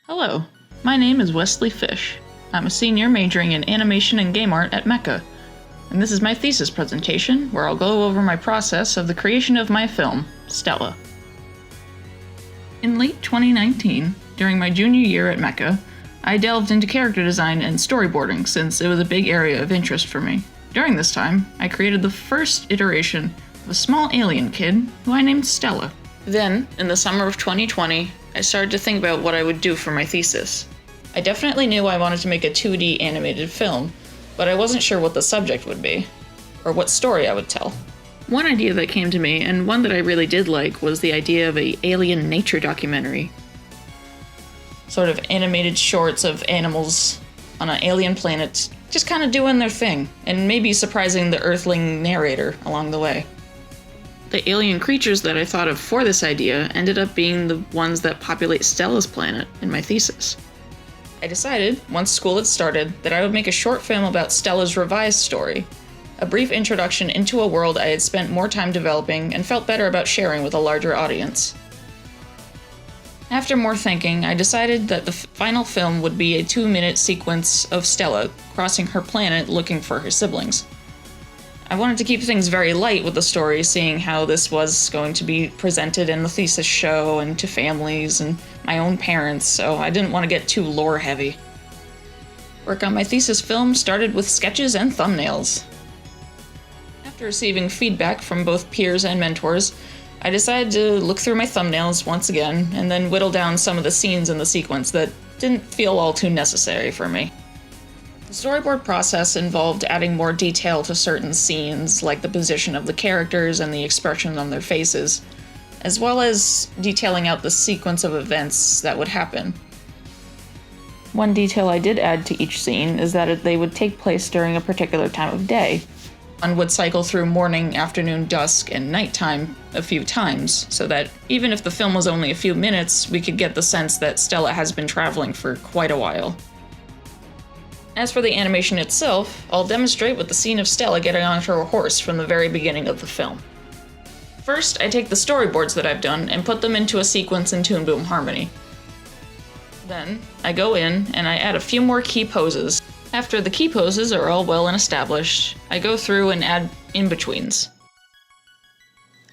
Hello, my name is Wesley Fish. I'm a senior majoring in animation and game art at Mecca, and this is my thesis presentation where I'll go over my process of the creation of my film, Stella. In late 2019, during my junior year at Mecca, I delved into character design and storyboarding since it was a big area of interest for me. During this time, I created the first iteration of a small alien kid who I named Stella. Then, in the summer of 2020, I started to think about what I would do for my thesis. I definitely knew I wanted to make a 2D animated film, but I wasn't sure what the subject would be, or what story I would tell. One idea that came to me, and one that I really did like, was the idea of an alien nature documentary. Sort of animated shorts of animals on an alien planet, just kind of doing their thing, and maybe surprising the Earthling narrator along the way. The alien creatures that I thought of for this idea ended up being the ones that populate Stella's planet in my thesis. I decided, once school had started, that I would make a short film about Stella's revised story, a brief introduction into a world I had spent more time developing and felt better about sharing with a larger audience. After more thinking, I decided that the final film would be a 2-minute sequence of Stella crossing her planet looking for her siblings. I wanted to keep things very light with the story, seeing how this was going to be presented in the thesis show and to families and my own parents, so I didn't want to get too lore-heavy. Work on my thesis film started with sketches and thumbnails. After receiving feedback from both peers and mentors, I decided to look through my thumbnails once again and then whittle down some of the scenes in the sequence that didn't feel all too necessary for me. The storyboard process involved adding more detail to certain scenes, like the position of the characters and the expression on their faces, as well as detailing out the sequence of events that would happen. One detail I did add to each scene is that they would take place during a particular time of day. One would cycle through morning, afternoon, dusk, and nighttime a few times, so that even if the film was only a few minutes, we could get the sense that Stella has been traveling for quite a while. As for the animation itself, I'll demonstrate with the scene of Stella getting onto her horse from the very beginning of the film. First, I take the storyboards that I've done and put them into a sequence in Toon Boom Harmony. Then, I go in and I add a few more key poses. After the key poses are all well and established, I go through and add in-betweens.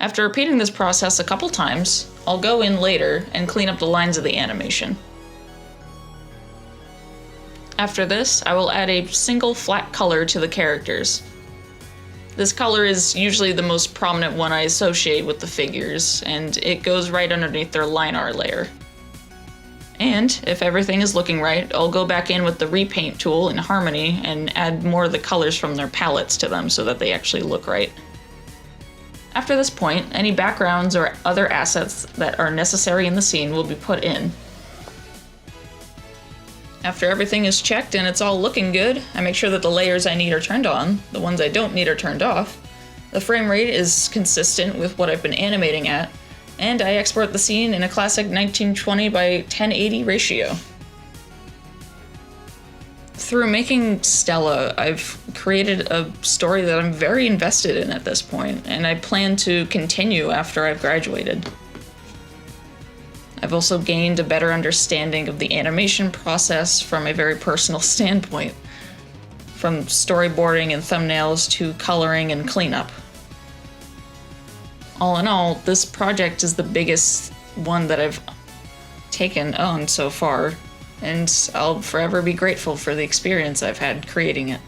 After repeating this process a couple times, I'll go in later and clean up the lines of the animation. After this, I will add a single flat color to the characters. This color is usually the most prominent one I associate with the figures, and it goes right underneath their line art layer. And, if everything is looking right, I'll go back in with the repaint tool in Harmony and add more of the colors from their palettes to them so that they actually look right. After this point, any backgrounds or other assets that are necessary in the scene will be put in. After everything is checked and it's all looking good, I make sure that the layers I need are turned on, the ones I don't need are turned off, the frame rate is consistent with what I've been animating at, and I export the scene in a classic 1920 by 1080 ratio. Through making Stella, I've created a story that I'm very invested in at this point, and I plan to continue after I've graduated. I've also gained a better understanding of the animation process from a very personal standpoint, from storyboarding and thumbnails to coloring and cleanup. All in all, this project is the biggest one that I've taken on so far, and I'll forever be grateful for the experience I've had creating it.